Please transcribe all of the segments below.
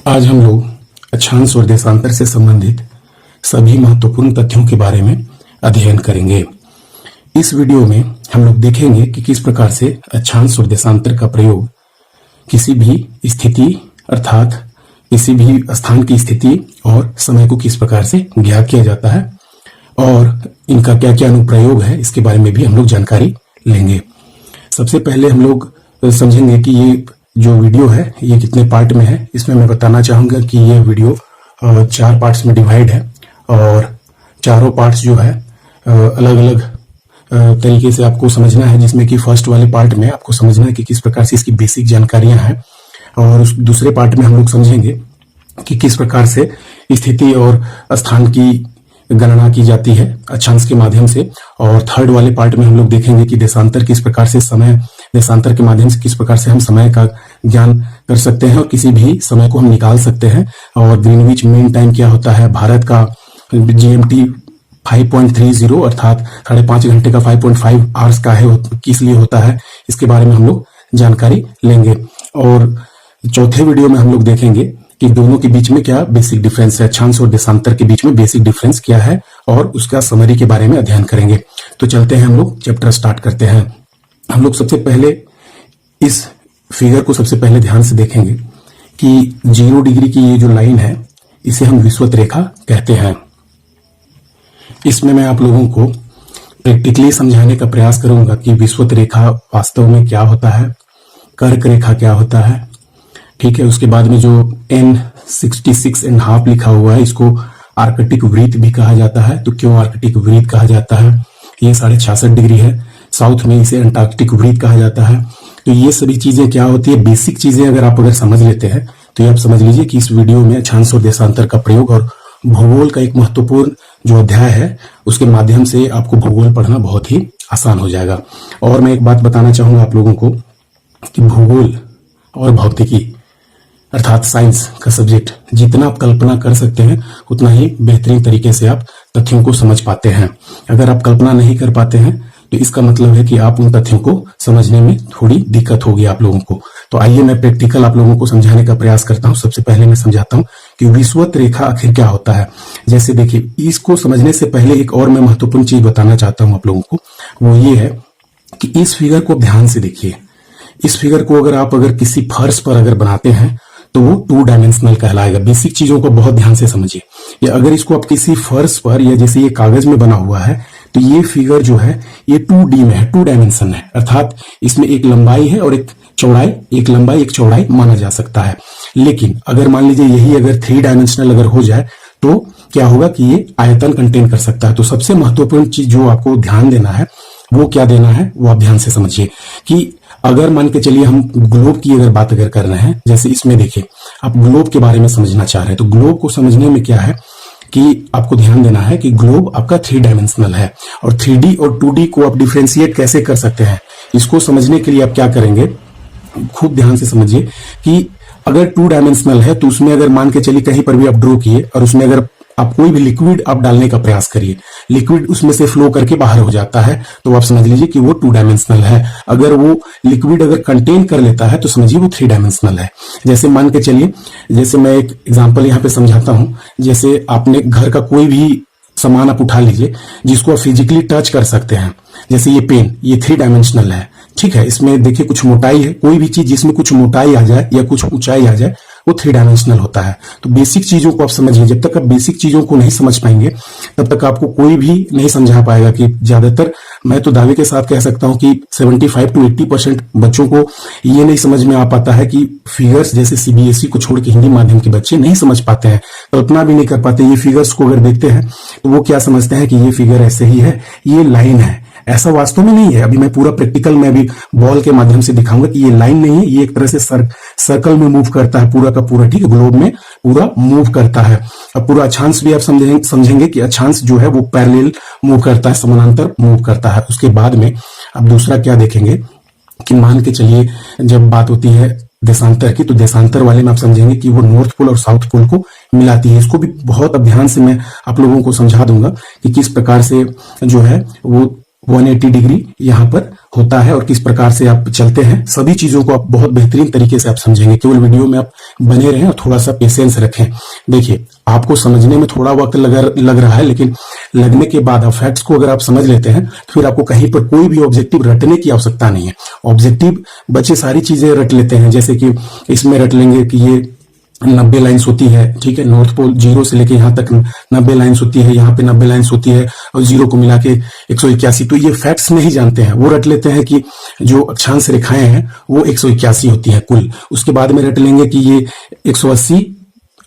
आज हम लोग अक्षांश और देशांतर से संबंधित सभी महत्वपूर्ण तथ्यों के बारे में अध्ययन करेंगे। इस वीडियो में हम लोग देखेंगे कि किस प्रकार से अक्षांश और देशांतर का प्रयोग किसी भी स्थिति अर्थात किसी भी स्थान की स्थिति और समय को किस प्रकार से ज्ञात किया जाता है और इनका क्या क्या अनुप्रयोग है, इसके बारे में भी हम लोग जानकारी लेंगे। सबसे पहले हम लोग समझेंगे कि ये जो वीडियो है ये कितने पार्ट में है। इसमें मैं बताना चाहूंगा कि ये वीडियो 4 पार्ट्स में डिवाइड है और चारों पार्ट्स जो है अलग अलग तरीके से आपको समझना है, जिसमें कि फर्स्ट वाले पार्ट में आपको समझना है कि किस प्रकार से इसकी बेसिक जानकारियां हैं और उस दूसरे पार्ट में हम लोग समझेंगे कि किस प्रकार से स्थिति और स्थान की गणना की जाती है अक्षांश के माध्यम से। और थर्ड वाले पार्ट में हम लोग देखेंगे कि देशांतर किस प्रकार से देशांतर के माध्यम से किस प्रकार से हम समय का ज्ञान कर सकते हैं और किसी भी समय को हम निकाल सकते हैं। और ग्रीनविच मीन टाइम क्या होता है, भारत का GMT 5.30 अर्थात 5.5 घंटे का 5.5 आवर्स का है, किस लिए होता है, इसके बारे में हम लोग जानकारी लेंगे। और चौथे वीडियो में हम लोग देखेंगे कि दोनों के बीच में क्या बेसिक डिफरेंस है, अक्षांश और देशांतर के बीच में बेसिक डिफरेंस क्या है और उसका समरी के बारे में अध्ययन करेंगे। तो चलते हैं, हम लोग चैप्टर स्टार्ट करते हैं। हम लोग सबसे पहले इस फिगर को सबसे पहले ध्यान से देखेंगे कि 0 डिग्री की ये जो लाइन है इसे हम विषुवत रेखा कहते हैं। इसमें मैं आप लोगों को प्रैक्टिकली समझाने का प्रयास करूंगा कि विषुवत रेखा वास्तव में क्या होता है, कर्क रेखा क्या होता है, ठीक है। उसके बाद में जो N66.5 लिखा हुआ है इसको आर्कटिक वृत्त भी कहा जाता है। तो क्यों आर्कटिक वृत्त कहा जाता है, ये 66.5 डिग्री है। साउथ में इसे अंटार्कटिक वृत्त कहा जाता है। तो ये सभी चीजें क्या होती है, बेसिक चीजें अगर समझ लेते हैं तो ये आप समझ लीजिए कि इस वीडियो में अक्षांश और देशांतर का प्रयोग और भूगोल का एक महत्वपूर्ण जो अध्याय है उसके माध्यम से आपको भूगोल पढ़ना बहुत ही आसान हो जाएगा। और मैं एक बात बताना चाहूंगा आप लोगों को कि भूगोल और भौतिकी अर्थात साइंस का सब्जेक्ट जितना आप कल्पना कर सकते हैं उतना ही बेहतरीन तरीके से आप तथ्यों को समझ पाते हैं। अगर आप कल्पना नहीं कर पाते हैं तो इसका मतलब है कि आप उन तथ्यों को समझने में थोड़ी दिक्कत होगी आप लोगों को। तो आइए मैं प्रैक्टिकल आप लोगों को समझाने का प्रयास करता हूं। सबसे पहले मैं समझाता हूं कि विषुवत रेखा आखिर क्या होता है। जैसे देखिए, इसको समझने से पहले एक और मैं महत्वपूर्ण चीज बताना चाहता हूं आप लोगों को, वो ये है कि इस फिगर को ध्यान से देखिए। इस फिगर को अगर किसी फर्श पर अगर बनाते हैं तो वो 2 डायमेंशनल कहलाएगा। बेसिक चीजों को बहुत ध्यान से समझिए। या अगर इसको आप किसी फर्श पर या जैसे ये कागज में बना हुआ है तो ये फिगर जो है ये 2D में है, 2 डायमेंशन है, अर्थात इसमें एक लंबाई है और एक चौड़ाई, एक लंबाई एक चौड़ाई माना जा सकता है। लेकिन अगर मान लीजिए यही अगर 3 डायमेंशनल अगर हो जाए तो क्या होगा कि ये आयतन कंटेन कर सकता है। तो सबसे महत्वपूर्ण चीज जो आपको ध्यान देना है वो क्या देना है, वो आप ध्यान से समझिए कि अगर मान के चलिए हम ग्लोब की अगर बात कर रहे हैं, जैसे इसमें देखिए आप ग्लोब के बारे में समझना चाह रहे हैं, तो ग्लोब को समझने में क्या है कि आपको ध्यान देना है कि ग्लोब आपका 3 डायमेंशनल है। और 3D और 2D को आप डिफरेंशिएट कैसे कर सकते हैं, इसको समझने के लिए आप क्या करेंगे, खूब ध्यान से समझिए कि अगर 2 डायमेंशनल है तो उसमें अगर मान के चलिए कहीं पर भी आप ड्रॉ किए और उसमें अगर आप कोई भी लिक्विड आप डालने का प्रयास करिए, लिक्विड उसमें से फ्लो करके बाहर हो जाता है तो आप समझ लीजिए कि वो 2 डायमेंशनल है। अगर वो लिक्विड अगर कंटेन कर लेता है तो समझिए वो 3 डायमेंशनल है। जैसे मान के चलिए, जैसे मैं एक एग्जांपल यहाँ पे समझाता हूं। जैसे आपने घर का कोई भी सामान आप उठा लीजिए जिसको आप फिजिकली टच कर सकते हैं, जैसे ये पेन, ये 3 डायमेंशनल है, ठीक है। इसमें देखिए कुछ मोटाई है, कोई भी चीज जिसमें कुछ मोटाई आ जाए या कुछ ऊंचाई आ जाए वो 3 डायमेंशनल होता है। तो बेसिक चीजों को आप समझिए। जब तक आप बेसिक चीजों को नहीं समझ पाएंगे तब तक आपको कोई भी नहीं समझा पाएगा। कि ज्यादातर मैं तो दावे के साथ कह सकता हूं कि 75 to 80% बच्चों को ये नहीं समझ में आ पाता है कि फिगर्स जैसे CBSE को छोड़ के हिंदी माध्यम के बच्चे नहीं समझ पाते हैं, कल्पना भी नहीं कर पाते। ये फिगर्स को अगर देखते हैं तो वो क्या समझते हैं कि ये फिगर ऐसे ही है, ये लाइन है। ऐसा वास्तव में नहीं है। अभी मैं पूरा प्रैक्टिकल में अभी बॉल के माध्यम से दिखाऊंगा कि ये लाइन नहीं है, ये एक तरह से सर्कल में मूव करता है पूरा का पूरा, ठीक है, ग्लोब में पूरा मूव करता है। अब पूरा अक्षांश भी आप समझेंगे कि अक्षांश जो है वो पैरेलल मूव करता है, समानांतर मूव करता है। उसके बाद में अब दूसरा क्या देखेंगे कि मान के चलिए जब बात होती है देशांतर की, तो देशांतर वाले में आप समझेंगे कि वो नॉर्थ पोल और साउथ पोल को मिलाती है। इसको भी बहुत अब ध्यान से मैं आप लोगों को समझा दूंगा कि किस प्रकार से जो है वो 180 डिग्री यहाँ पर होता है और किस प्रकार से आप चलते हैं, सभी चीजों को आप बहुत बेहतरीन तरीके से आप समझेंगे। केवल वीडियो में आप बने रहें और थोड़ा सा पेशेंस रखें। देखिए, आपको समझने में थोड़ा वक्त लग रहा है, लेकिन लगने के बाद आप फैक्ट्स को अगर आप समझ लेते हैं तो फिर आपको कहीं पर कोई भी ऑब्जेक्टिव रटने की आवश्यकता नहीं है। ऑब्जेक्टिव बच्चे सारी चीजें रट लेते हैं, जैसे कि इसमें रट लेंगे कि ये 90 लाइन्स होती है, ठीक है, नॉर्थ पोल 0 से लेके यहाँ तक 90 लाइन्स होती है, यहाँ पे 90 लाइन्स होती है और 0 को मिला के 181। तो ये फैक्ट्स नहीं जानते हैं, वो रट लेते हैं कि जो अक्षांश रेखाएं हैं वो 181 होती है कुल। उसके बाद में रट लेंगे कि ये 180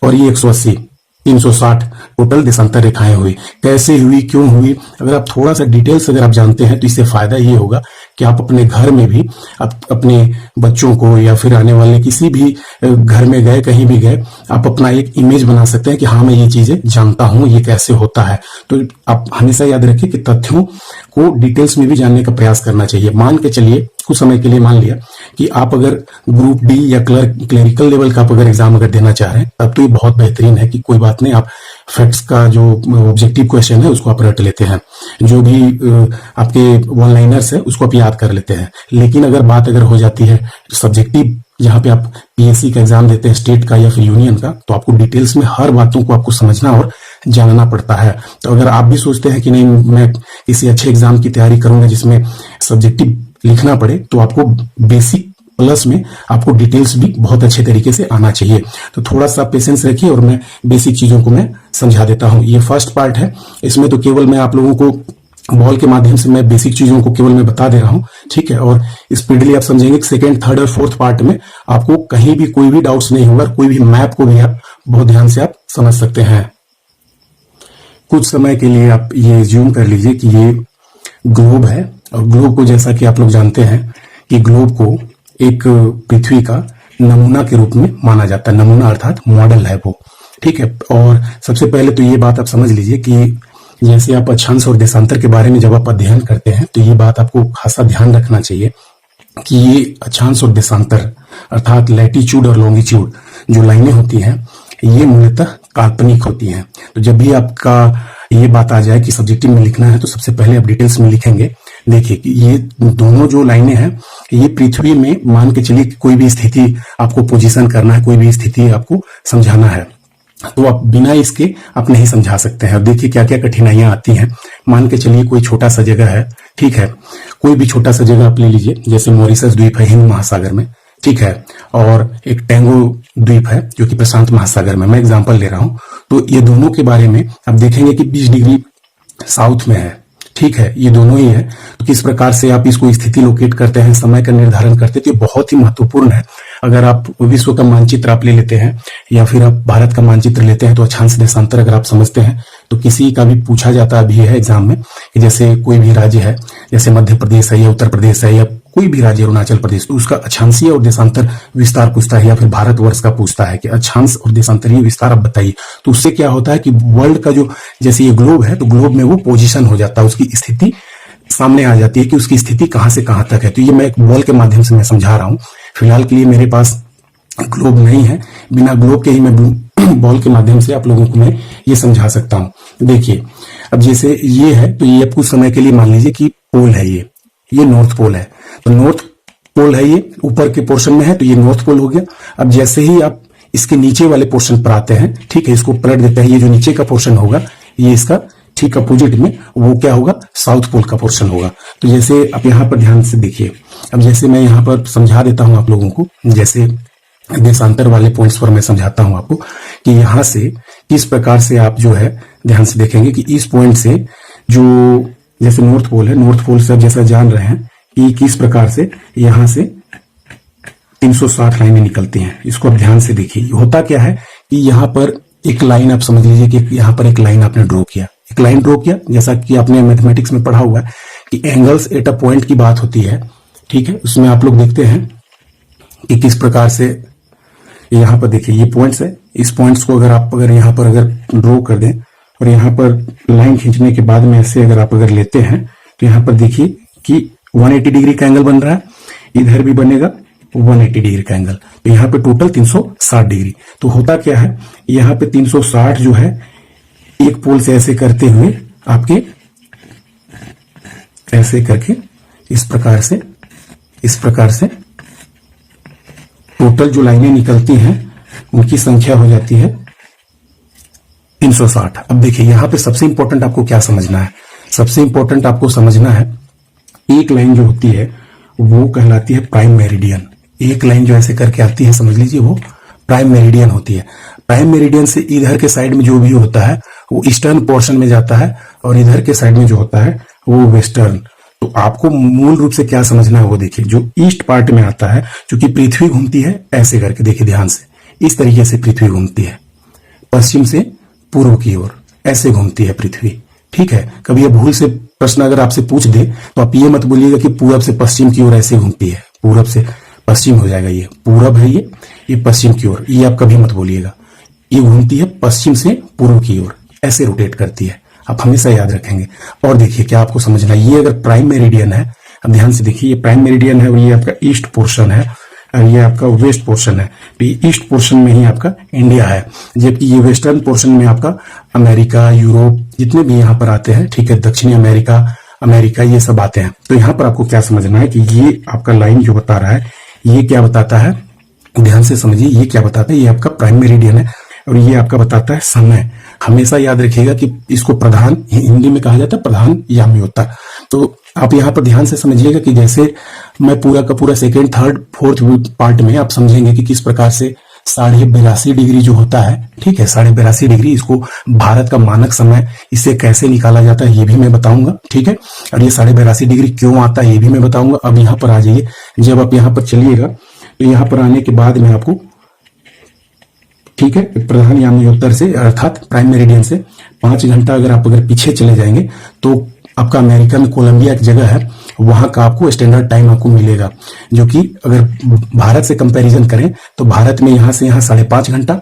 और ये 180, 360 टोटल देशांतर रेखाएं हुई। कैसे हुई, क्यों हुई, अगर आप थोड़ा सा डिटेल्स अगर आप जानते हैं तो इससे फायदा ये होगा कि आप अपने घर में भी अपने बच्चों को या फिर आने वाले किसी भी घर में गए, कहीं भी गए, आप अपना एक इमेज बना सकते हैं कि हाँ मैं ये चीजें जानता हूं, ये कैसे होता है। तो आप हमेशा याद रखिए कि तथ्यों को डिटेल्स में भी जानने का प्रयास करना चाहिए। मान के चलिए, कुछ समय के लिए मान लिया कि आप अगर ग्रुप डी या क्लरिकल लेवल का आप अगर एग्जाम अगर देना चाह रहे हैं, तब तो ये बहुत बेहतरीन है कि कोई बात नहीं, आप फैक्ट्स का जो ऑब्जेक्टिव क्वेश्चन है उसको आप रट लेते हैं, जो भी आपके वन लाइनर्स है उसको आप याद कर लेते हैं। लेकिन अगर बात अगर हो जाती है सब्जेक्टिव, जहां पे आप पीएससी का एग्जाम देते हैं, स्टेट का या फिर यूनियन का, तो आपको डिटेल्स में हर बातों को आपको समझना और जानना पड़ता है। तो अगर आप भी सोचते हैं कि नहीं मैं किसी अच्छे एग्जाम की तैयारी करूंगा जिसमें सब्जेक्टिव लिखना पड़े, तो आपको बेसिक प्लस में आपको डिटेल्स भी बहुत अच्छे तरीके से आना चाहिए। तो थोड़ा सा पेशेंस रखिए और मैं बेसिक चीजों को मैं समझा देता हूं। ये फर्स्ट पार्ट है, इसमें तो केवल मैं आप लोगों को बॉल के माध्यम से मैं बेसिक चीजों को केवल मैं बता दे रहा हूं, ठीक है। और स्पीडली आप समझेंगे कि सेकंड, थर्ड और फोर्थ पार्ट में आपको कहीं भी कोई भी डाउट्स नहीं होगा। कोई भी मैप को भी आप बहुत ध्यान से आप समझ सकते हैं। कुछ समय के लिए आप ये ज्यूम कर लीजिए कि ये ग्लोब है, और ग्लोब को जैसा कि आप लोग जानते हैं कि ग्लोब को एक पृथ्वी का नमूना के रूप में माना जाता है। नमूना अर्थात मॉडल है वो, ठीक है। और सबसे पहले तो ये बात आप समझ लीजिए कि जैसे आप अक्षांश और देशांतर के बारे में जब आप अध्ययन करते हैं तो ये बात आपको खासा ध्यान रखना चाहिए कि ये अक्षांश और देशांतर अर्थात लैटिट्यूड और लॉन्गिट्यूड जो लाइनें होती हैं ये मूलतः काल्पनिक होती हैं। तो जब भी आपका ये बात आ जाए कि सब्जेक्टिव में लिखना है तो सबसे पहले आप डिटेल्स में लिखेंगे। देखिए कि ये दोनों जो लाइनें हैं ये पृथ्वी में मान के चलिए कोई भी स्थिति आपको पोजीशन करना है, कोई भी स्थिति आपको समझाना है, तो आप बिना इसके आप नहीं समझा सकते हैं। अब देखिए क्या क्या कठिनाइयां आती हैं। मान के चलिए कोई छोटा सा जगह है, ठीक है, कोई भी छोटा सा जगह आप ले लीजिए, जैसे मॉरिशस द्वीप है हिंद महासागर में, ठीक है, और एक टैंगो द्वीप है जो कि प्रशांत महासागर में, मैं एग्जांपल ले रहा हूं। तो ये दोनों के बारे में आप देखेंगे कि 20 डिग्री साउथ में है, ठीक है, ये दोनों ही है। तो किस प्रकार से आप इसको स्थिति लोकेट करते हैं, समय का निर्धारण करते हैं, तो ये बहुत ही महत्वपूर्ण है। अगर आप विश्व का मानचित्र आप ले लेते हैं या फिर आप भारत का मानचित्र लेते हैं तो अक्षांश देशांतर अगर आप समझते हैं तो किसी का भी पूछा जाता भी है एग्जाम में कि जैसे कोई भी राज्य है, जैसे मध्य प्रदेश है या उत्तर प्रदेश है या कोई भी राज्य, अरुणाचल प्रदेश, तो उसका अक्षांशीय और देशांतर विस्तार पूछता है, या फिर भारतवर्ष का पूछता है कि अक्षांश और देशांतरीय विस्तार आप बताइए। तो उससे क्या होता है कि वर्ल्ड का जो जैसे ये ग्लोब है तो ग्लोब में वो पोजीशन हो जाता है, उसकी स्थिति सामने आ जाती है कि उसकी स्थिति कहां से कहां तक है। तो ये मैं एक बॉल के माध्यम से मैं समझा रहा हूं। फिलहाल के लिए मेरे पास ग्लोब नहीं है, बिना ग्लोब के ही मैं बॉल के माध्यम से आप लोगों को मैं ये समझा सकता हूं। देखिए अब जैसे ये है तो ये कुछ समय के लिए मान लीजिए कि पोल है, ये नॉर्थ पोल है, तो नॉर्थ पोल है, ये ऊपर के पोर्शन में है तो ये नॉर्थ पोल हो गया। अब जैसे ही आप इसके नीचे वाले पोर्शन पर आते हैं, ठीक है, इसको पलट देते हैं, ये जो नीचे का पोर्शन होगा ये इसका ठीक अपोजिट में वो क्या होगा, साउथ पोल का पोर्शन होगा। तो जैसे आप यहाँ पर ध्यान से देखिए, अब जैसे मैं यहाँ पर समझा देता हूं आप लोगों को, जैसे देशांतर वाले पॉइंट्स पर मैं समझाता हूं आपको कि यहां से किस प्रकार से आप जो है ध्यान से देखेंगे कि इस पॉइंट से जो जैसे नॉर्थ पोल है, नॉर्थ पोल से आप जैसा जान रहे हैं कि किस प्रकार से यहां से 360 लाइनें निकलती हैं। इसको आप ध्यान से देखिए, होता क्या है कि यहाँ पर एक लाइन आप समझ लीजिए कि यहाँ पर एक लाइन आपने ड्रॉ किया, एक लाइन ड्रॉ किया, जैसा कि आपने मैथमेटिक्स में पढ़ा हुआ है कि एंगल्स एट अ पॉइंट की बात होती है, ठीक है। उसमें आप लोग देखते हैं कि किस प्रकार से यहाँ पर देखिए ये पॉइंट्स है, इस पॉइंट्स को अगर यहाँ पर अगर ड्रॉ कर दें और यहाँ पर लाइन खींचने के बाद में ऐसे अगर आप अगर लेते हैं तो यहाँ पर देखिए कि 180 डिग्री का एंगल बन रहा है, इधर भी बनेगा 180 डिग्री का एंगल, तो यहाँ पे टोटल 360 डिग्री। तो होता क्या है, यहाँ पे 360 जो है एक पोल से ऐसे करते हुए आपके ऐसे करके इस प्रकार से टोटल जो लाइनें निकलती हैं उनकी संख्या हो जाती है 360। अब देखिए यहां पे सबसे इंपॉर्टेंट आपको क्या समझना है, सबसे इंपॉर्टेंट आपको समझना है एक लाइन जो होती है वो कहलाती है प्राइम मेरिडियन। एक लाइन जो ऐसे करके आती है समझ लीजिए वो प्राइम मेरिडियन होती है। प्राइम मेरिडियन से इधर के साइड में जो भी होता है वो ईस्टर्न पोर्शन में जाता है और इधर के साइड में जो होता है वो वेस्टर्न। तो आपको मूल रूप से क्या समझना है वो देखिए, जो ईस्ट पार्ट में आता है, क्योंकि पृथ्वी घूमती है ऐसे करके, देखिए ध्यान से, इस तरीके से पृथ्वी घूमती है, पश्चिम से पूर्व की ओर ऐसे घूमती है पृथ्वी। ठीक है, कभी ये भूल से प्रश्न अगर आपसे पूछ दे तो आप ये मत बोलिएगा कि पूरब से पश्चिम की ओर ऐसे घूमती है, पूरब से पश्चिम हो जाएगा, ये पूरब है, ये पश्चिम की ओर, ये आप कभी मत बोलिएगा। ये घूमती है पश्चिम से पूर्व की ओर, ऐसे रोटेट करती है, आप हमेशा याद रखेंगे। और देखिए क्या आपको समझना है, ये अगर प्राइम मेरिडियन है, अब ध्यान से देखिए, ये प्राइम मेरिडियन है और ये आपका ईस्ट पोर्शन है और ये आपका वेस्ट पोर्शन है। तो ये ईस्ट पोर्शन में ही आपका इंडिया है, जबकि ये वेस्टर्न पोर्शन में आपका अमेरिका, यूरोप, जितने भी यहाँ पर आते हैं, ठीक है, दक्षिणी अमेरिका, ये सब आते हैं। तो यहाँ पर आपको क्या समझना है कि ये आपका लाइन जो बता रहा है ये क्या बताता है, ध्यान से समझिए, ये क्या बताता है, ये आपका प्राइम मेरिडियन है और ये आपका बताता है समय। हमेशा याद रखिएगा कि इसको प्रधान, हिंदी में कहा जाता है प्रधान याम्योत्तर। तो आप यहाँ पर ध्यान से समझिएगा कि जैसे मैं पूरा का पूरा सेकेंड, थर्ड, फोर्थ पार्ट में आप समझेंगे कि किस प्रकार से 82.5 डिग्री जो होता है, ठीक है, 82.5 डिग्री, इसको भारत का मानक समय, इसे कैसे निकाला जाता है ये भी मैं बताऊंगा। ठीक है, और ये 82.5 डिग्री क्यों आता है ये भी मैं बताऊंगा। अब यहाँ पर आ जाइए, जब आप यहाँ पर चलिएगा तो यहाँ पर आने के बाद में आपको, ठीक है, प्रधान याम्योत्तर से अर्थात प्राइम मेरिडियन से 5 घंटा अगर पीछे चले जाएंगे तो आपका अमेरिका में कोलंबिया एक जगह है, वहां का आपको स्टैंडर्ड टाइम आपको मिलेगा, जो कि अगर भारत से कंपैरिजन करें तो भारत में यहां से यहां 5.5 घंटा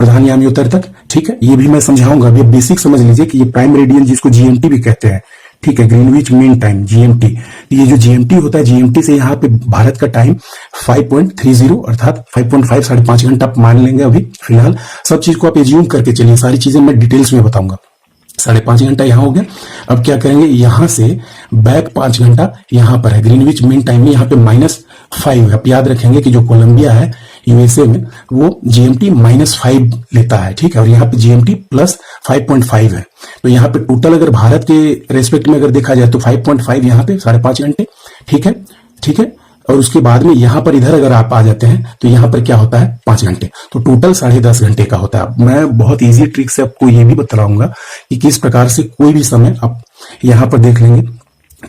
प्रधान याम्योत्तर तक। ठीक है, ये भी मैं समझाऊंगा। अभी बेसिक समझ लीजिए कि ये प्राइम मेरिडियन, जिसको जीएमटी भी कहते हैं, ठीक है, ग्रीनविच मीन टाइम, जीएमटी, ये जो जीएमटी होता है, जीएमटी से यहाँ पे भारत का टाइम 5.30 अर्थात 5.5, 5.5 घंटा आप मान लेंगे। अभी फिलहाल सब चीज को आप एज्यूम करके चलिए, सारी चीजें मैं डिटेल्स में बताऊंगा। 5.5 घंटा यहाँ हो गया। अब क्या करेंगे, यहां से बैक 5 घंटा यहाँ पर है, ग्रीनविच मीन टाइम में यहाँ पे -5 है। आप याद रखेंगे कि जो कोलंबिया है यूएसए में, वो जीएमटी -5 लेता है, ठीक है, और यहाँ पे जीएमटी +5.5 है। तो यहाँ पे टोटल अगर भारत के रेस्पेक्ट में अगर देखा जाए तो 5.5 यहाँ पे 5.5 घंटे, ठीक है, ठीक है। और उसके बाद में यहाँ पर इधर अगर आप आ जाते हैं तो यहाँ पर क्या होता है 5 घंटे, तो टोटल 10.5 घंटे का होता है। मैं बहुत इजी ट्रिक से आपको ये भी बताऊंगा कि किस प्रकार से कोई भी समय आप यहाँ पर देख लेंगे,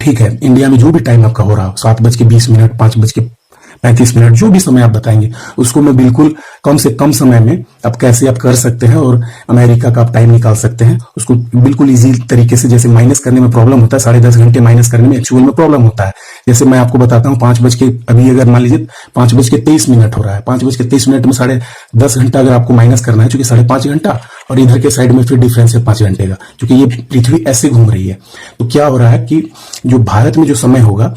ठीक है। इंडिया में जो भी टाइम आपका हो रहा हो, 7:20, 5:35, जो भी समय आप बताएंगे उसको मैं बिल्कुल कम से कम समय में आप कैसे आप कर सकते हैं और अमेरिका का आप टाइम निकाल सकते हैं, उसको बिल्कुल इजी तरीके से। जैसे माइनस करने में प्रॉब्लम होता है, 10.5 घंटे माइनस करने में एक्चुअल में प्रॉब्लम होता है। जैसे मैं आपको बताता हूँ, 5 अभी अगर मान लीजिए 5:23 हो रहा है, 5:23 में 10.5 घंटा अगर आपको माइनस करना है, क्योंकि 5.5 घंटा और इधर के साइड में फिर डिफरेंस है 5 घंटे का, क्योंकि ये पृथ्वी ऐसे घूम रही है। तो क्या हो रहा है कि जो भारत में जो समय होगा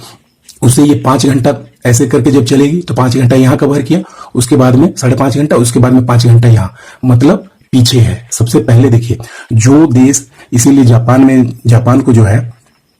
उसे ये 5 घंटा ऐसे करके जब चलेगी तो 5 घंटा यहाँ कवर किया, उसके बाद में 5.5 घंटा, उसके बाद में 5 घंटा यहाँ, मतलब पीछे है। सबसे पहले देखिए जो देश, इसीलिए जापान को जो है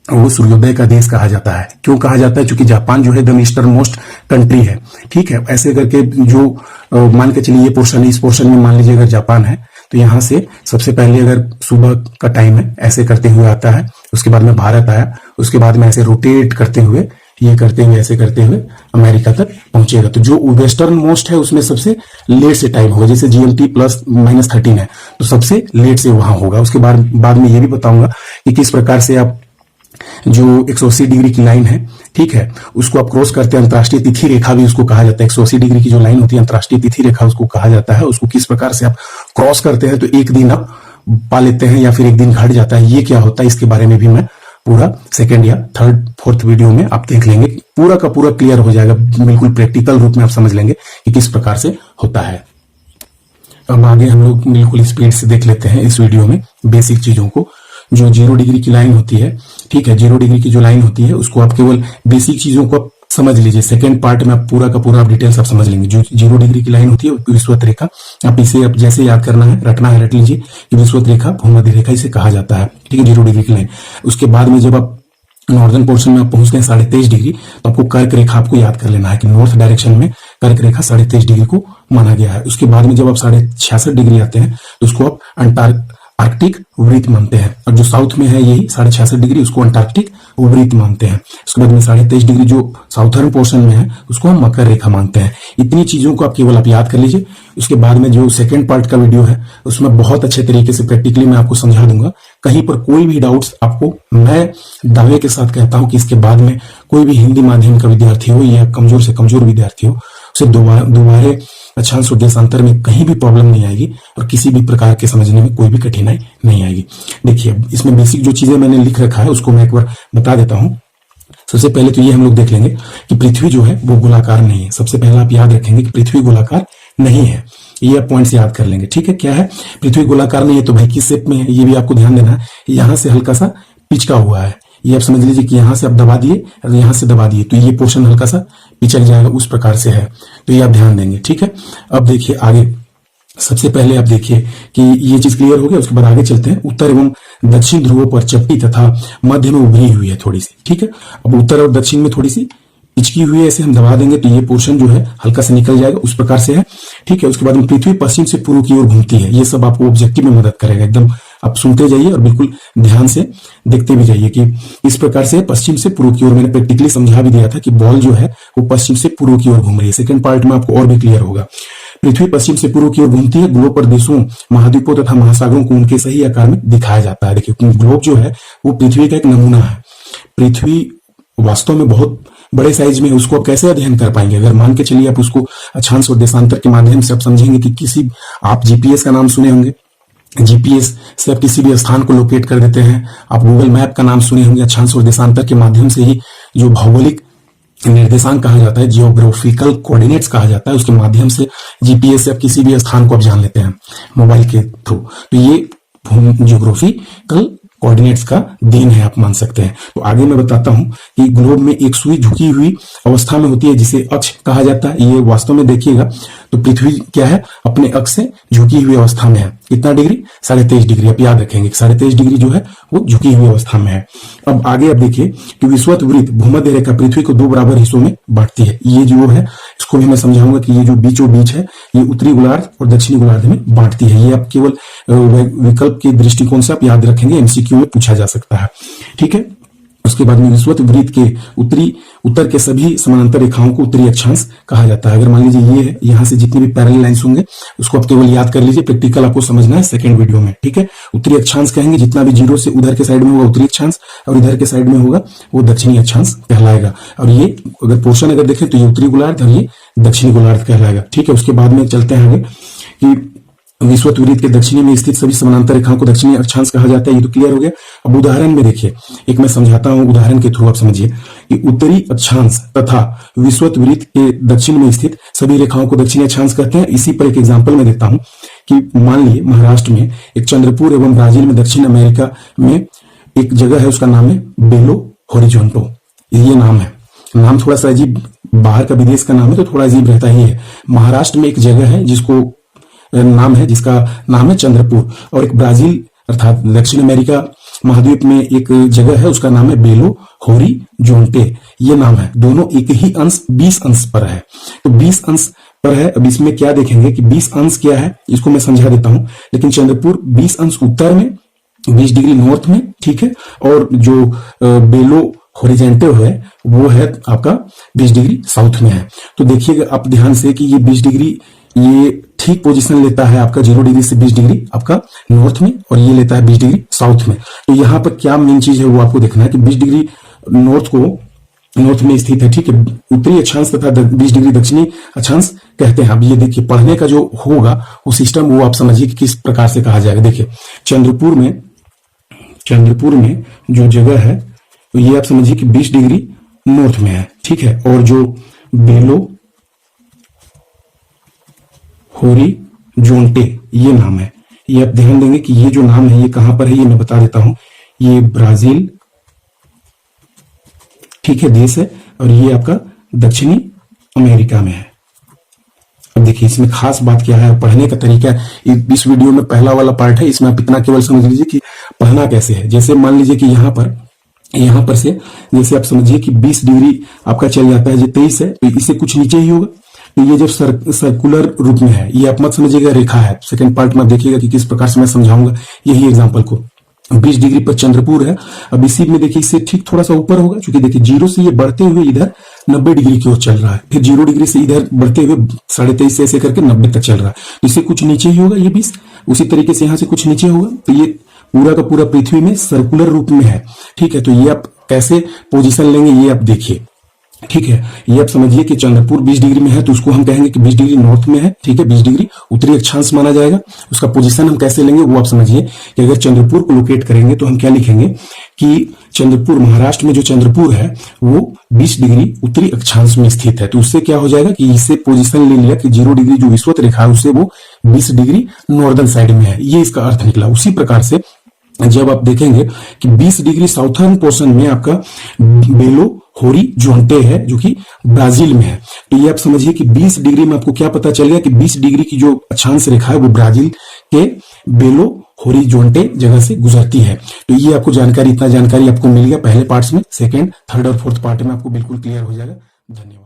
वो सूर्योदय का देश कहा जाता है। क्यों कहा जाता है? क्योंकि जापान जो है द ईस्टर्न मोस्ट कंट्री है, ठीक है। ऐसे करके जो मान के चलिए ये पोर्शन, इस पोर्शन में मान लीजिए अगर जापान है तो यहाँ से सबसे पहले अगर सुबह का टाइम है ऐसे करते हुए आता है, उसके बाद में भारत आया, उसके बाद में ऐसे रोटेट करते हुए, ये करते हुए, ऐसे करते हुए अमेरिका तक पहुंचेगा। तो जो वेस्टर्न मोस्ट है उसमें सबसे लेट से टाइम होगा, जैसे जीएमटी +-13 है तो सबसे लेट से वहां होगा। उसके बाद में ये भी बताऊंगा कि किस प्रकार से आप जो 180 डिग्री की लाइन है, ठीक है, उसको आप क्रॉस करते हैं, अंतर्राष्ट्रीय तिथि रेखा भी उसको कहा जाता है। 180 डिग्री की जो लाइन होती है अंतर्राष्ट्रीय तिथि रेखा उसको कहा जाता है। उसको किस प्रकार से आप क्रॉस करते हैं तो एक दिन आप पा लेते हैं या फिर एक दिन घट जाता है, ये क्या होता है इसके बारे में भी मैं पूरा सेकंड या थर्ड, फोर्थ वीडियो में आप देख लेंगे, पूरा का पूरा क्लियर हो जाएगा, बिल्कुल प्रैक्टिकल रूप में आप समझ लेंगे कि किस प्रकार से होता है। अब आगे हम लोग बिल्कुल स्पीड से देख लेते हैं इस वीडियो में बेसिक चीजों को। जो 0 डिग्री की लाइन होती है, ठीक है, 0 डिग्री की जो लाइन होती है उसको आप केवल बेसिक चीजों को आप समझ लीजिए। सेकंड पार्ट में आप पूरा का पूरा आप डिटेल्स आप समझ लेंगे। जो 0 डिग्री की लाइन होती है विषुवत रेखा, आप इसे आप जैसे याद करना है, रटना है, रट लीजिए कि विषुवत रेखा, भूमध्य रेखा इसे कहा जाता है, ठीक है, 0 डिग्री की लाइन। उसके बाद में जब आप नॉर्दर्न पोर्शन में आप पहुंच गए 23.5 डिग्री, तो आपको कर्क रेखा आपको याद कर लेना है कि नॉर्थ डायरेक्शन में कर्क रेखा 23.5 डिग्री को माना गया है। उसके बाद में जब आप 66.5 डिग्री आते हैं तो उसको आप आर्कटिक वृत्त मानते हैं, और जो साउथ में है यही 66.5 डिग्री, उसको अंटार्कटिक वृत्त मानते हैं। उसके बाद में 23.5 डिग्री जो साउथर्न पोर्शन में है उसको हम मकर रेखा मानते हैं। इतनी चीजों को आप केवल आप याद कर लीजिए। उसके बाद में जो सेकंड पार्ट का वीडियो है उसमें बहुत अच्छे तरीके से प्रैक्टिकली मैं आपको समझा दूंगा। कहीं पर कोई भी डाउट्स आपको, मैं दावे के साथ कहता हूं कि इसके बाद में कोई भी हिंदी माध्यम का विद्यार्थी हो या कमजोर से कमजोर विद्यार्थी हो, उसे दोबारा अक्षांश और देशांतर में कहीं भी प्रॉब्लम नहीं आएगी और किसी भी प्रकार के समझने में कोई भी कठिनाई नहीं आएगी। देखिए इसमें बेसिक जो चीजें मैंने लिख रखा है उसको मैं एक बार बता देता हूं। सबसे पहले तो ये हम लोग देख लेंगे कि पृथ्वी जो है वो गोलाकार नहीं है। सबसे पहले आप याद रखेंगे कि पृथ्वी गोलाकार नहीं है, ये आप पॉइंट से याद कर लेंगे। ठीक है, क्या है पृथ्वी गोलाकार नहीं है तो भाई किस शेप में है ये भी आपको ध्यान देना है। यहां से हल्का सा पिचका हुआ है, ये आप समझ लीजिए कि यहां से आप दबा दिए और यहां से दबा दिए तो ये पोर्शन हल्का सा पिचक जाएगा, उस प्रकार से है, तो ये आप ध्यान देंगे। ठीक है, अब देखिए आगे। सबसे पहले आप देखिए कि ये चीज क्लियर हो गया। उसके बाद आगे चलते हैं। उत्तर एवं दक्षिण ध्रुवों पर चपटी तथा मध्य में उभरी हुई है थोड़ी सी। ठीक है, अब उत्तर और दक्षिण में थोड़ी सी पिचकी हुई है, ऐसे हम दबा देंगे तो ये पोर्शन जो है हल्का सा निकल जाएगा, उस प्रकार से है। ठीक है, उसके बाद में पृथ्वी पश्चिम से पूर्व की ओर घूमती है। ये सब आपको ऑब्जेक्टिव में मदद करेगा, एकदम आप सुनते जाइए और बिल्कुल ध्यान से देखते भी जाइए कि इस प्रकार से पश्चिम से पूर्व की ओर। मैंने प्रैक्टिकली समझा भी दिया था कि बॉल जो है वो पश्चिम से पूर्व की ओर घूम रही है। सेकंड पार्ट में आपको और भी क्लियर होगा। पृथ्वी पश्चिम से पूर्व की ओर घूमती है। ग्लोब पर देशों, महाद्वीपों तथा महासागरों को उनके सही आकार में दिखाया जाता है। देखिए ग्लोब जो है वो पृथ्वी का एक नमूना है। पृथ्वी वास्तव में बहुत बड़े साइज में है, उसको आप कैसे अध्ययन कर पाएंगे? अगर मान के चलिए आप उसको अक्षांश और देशांतर के माध्यम से आप समझेंगे कि किसी, आप जीपीएस का नाम सुने होंगे, जीपीएस से आप किसी भी स्थान को लोकेट कर देते हैं। आप गूगल मैप का नाम सुने होंगे, अक्षांश और देशांतर के माध्यम से ही जो भौगोलिक निर्देशांक कहा जाता है, जियोग्राफिकल कोऑर्डिनेट्स कहा जाता है, उसके माध्यम से जीपीएस से आप किसी भी स्थान को आप जान लेते हैं मोबाइल के थ्रू। तो ये जियोग्राफिकल कोऑर्डिनेट्स का देन है, आप मान सकते हैं। तो आगे मैं बताता हूं कि ग्लोब में एक सुई झुकी हुई अवस्था में होती है जिसे अक्ष कहा जाता है। ये वास्तव में देखिएगा तो पृथ्वी क्या है, अपने अक्ष से झुकी हुई अवस्था में है। कितना डिग्री? 23.5 डिग्री। आप याद रखेंगे 23.5 डिग्री जो है वो झुकी हुई अवस्था में है। अब आगे आप देखिए कि विषुवत वृत्त भूमध्य रेखा पृथ्वी को 2 बराबर हिस्सों में बांटती है। ये जो है इसको भी मैं समझाऊंगा कि ये जो बीचों बीच है ये उत्तरी गोलार्ध और दक्षिणी गोलार्ध में बांटती है। ये आप केवल विकल्प के दृष्टिकोण से आप याद रखेंगे, एमसीक्यू में पूछा जा सकता है। ठीक है, उसके बाद में विषुवत वृत्त के उत्तर के सभी समानांतर रेखाओं को उत्तरी अक्षांश कहा जाता है। अगर मान लीजिए ये है, यहां से जितने भी पैरेलल लाइंस होंगे उसको आप केवल याद कर लीजिए, प्रैक्टिकल आपको समझना है सेकंड वीडियो में। ठीक है, उत्तरी अक्षांश कहेंगे जितना भी जीरो से उधर के साइड में होगा उत्तरी अक्षांश, और इधर के साइड में होगा वो दक्षिणी अक्षांश कहलाएगा। और ये अगर पोर्शन अगर देखें तो ये उत्तरी गोलार्ध और ये दक्षिणी गोलार्ध कहलाएगा। ठीक है, उसके बाद में चलते हैं आगे कि विषुवत वृत्त के दक्षिणी में स्थित सभी समानांतर रेखाओं को दक्षिणी अक्षांश कहा जाता है। ये तो क्लियर हो गया। अब उदाहरण में देखिए, एक मैं समझाता हूं उदाहरण के थ्रू, आप समझिए कि उत्तरी अक्षांश तथा विषुवत वृत्त के दक्षिण में स्थित सभी रेखाओं को दक्षिणी अक्षांश कहते हैं। इसी पर एक एग्जांपल मैं देता हूं कि मान लीजिए महाराष्ट्र में एक चंद्रपुर एवं ब्राजील में दक्षिण अमेरिका में एक जगह है, उसका नाम है बेलो होरिजोंटो। ये नाम है, नाम थोड़ा सा अजीब, बाहर का विदेश का नाम है तो थोड़ा अजीब रहता ही है। महाराष्ट्र में एक जगह है जिसको नाम है, जिसका नाम है चंद्रपुर, और एक ब्राजील अर्थात दक्षिण अमेरिका महाद्वीप में एक जगह है उसका नाम है बेलो होरिजोंटे। ये नाम है, दोनों एक ही अंश 20 अंश पर है। तो 20 अंश पर है। अब इसमें क्या देखेंगे कि 20 अंश क्या है, इसको मैं समझा देता हूं। लेकिन चंद्रपुर 20 अंश उत्तर में, 20 डिग्री नॉर्थ में। ठीक है, और जो बेलो होरिजेंटे है वो है आपका 20 डिग्री साउथ में है। तो देखिएगा आप ध्यान से कि ये 20 डिग्री ये ठीक पोजीशन लेता है आपका 0 डिग्री से 20 डिग्री आपका नॉर्थ में, और ये लेता है 20 डिग्री साउथ में। तो यहाँ पर क्या मेन चीज है वो आपको देखना है कि 20 डिग्री नॉर्थ में स्थित है। ठीक है, उत्तरी अक्षांश तथा 20 डिग्री दक्षिणी अक्षांश कहते हैं। अब ये देखिए पढ़ने का जो होगा वो सिस्टम वो आप समझिए कि किस प्रकार से कहा जाएगा। देखिए चंद्रपुर में जो जगह है तो ये आप समझिए कि 20 डिग्री नॉर्थ में है। ठीक है, और जो बेलो होरिजोंटे ये नाम है, ये आप ध्यान देंगे कि ये जो नाम है ये कहां पर है, ये मैं बता देता हूं। ये ब्राजील, ठीक है, देश है, और ये आपका दक्षिणी अमेरिका में है। अब देखिए इसमें खास बात क्या है, पढ़ने का तरीका। इस वीडियो में पहला वाला पार्ट है, इसमें आप इतना केवल समझ लीजिए कि पढ़ना कैसे है। जैसे मान लीजिए कि यहां पर यहां पर से जैसे आप समझिए कि 20 डिग्री आपका चल जाता है, जो 23 है तो इससे कुछ नीचे ही होगा। तो ये जब सर्कुलर रूप में है, ये आप मत समझिएगा रेखा है। सेकंड पार्ट में देखिएगा कि किस प्रकार से मैं समझाऊंगा यही एग्जांपल को। 20 डिग्री पर चंद्रपुर है। अब इसी में देखिए इससे ठीक थोड़ा सा ऊपर होगा, क्योंकि देखिए 0 से ये बढ़ते हुए इधर 90 डिग्री की ओर चल रहा है, फिर 0 डिग्री से इधर बढ़ते हुए 23.5 से ऐसे करके 90 तक चल रहा है। इससे कुछ नीचे ही होगा ये 20। उसी तरीके से यहाँ से कुछ नीचे होगा। तो ये पूरा का पूरा पृथ्वी में सर्कुलर रूप में है। ठीक है, तो ये आप कैसे पोजीशन लेंगे ये आप देखिए। ठीक है, ये आप समझिए कि चंद्रपुर 20 डिग्री में है, तो उसको हम कहेंगे कि 20 डिग्री नॉर्थ में है। ठीक है, 20 डिग्री उत्तरी अक्षांश माना जाएगा। उसका पोजीशन हम कैसे लेंगे वो आप समझिए कि अगर चंद्रपुर को लोकेट करेंगे तो हम क्या लिखेंगे कि चंद्रपुर, महाराष्ट्र में जो चंद्रपुर है वो 20 डिग्री उत्तरी अक्षांश में स्थित है। तो उससे क्या हो जाएगा कि इससे पोजीशन ले लिया कि 0 डिग्री जो विषुवत रेखा है उससे वो 20 डिग्री नॉर्दर्न साइड में है। ये इसका अर्थ निकला। उसी प्रकार से जब आप देखेंगे कि 20 डिग्री साउथर्न पोर्शन में आपका बेलो होरिज़ोंटे है, जो कि ब्राजील में है। तो ये आप समझिए कि 20 डिग्री में आपको क्या पता चल गया कि 20 डिग्री की जो अक्षांश रेखा है वो ब्राजील के बेलो होरिज़ोंटे जगह से गुजरती है। तो ये आपको जानकारी, इतना जानकारी आपको मिल गया पहले पार्ट्स में। सेकेंड, थर्ड और फोर्थ पार्ट में आपको बिल्कुल क्लियर हो जाएगा। धन्यवाद।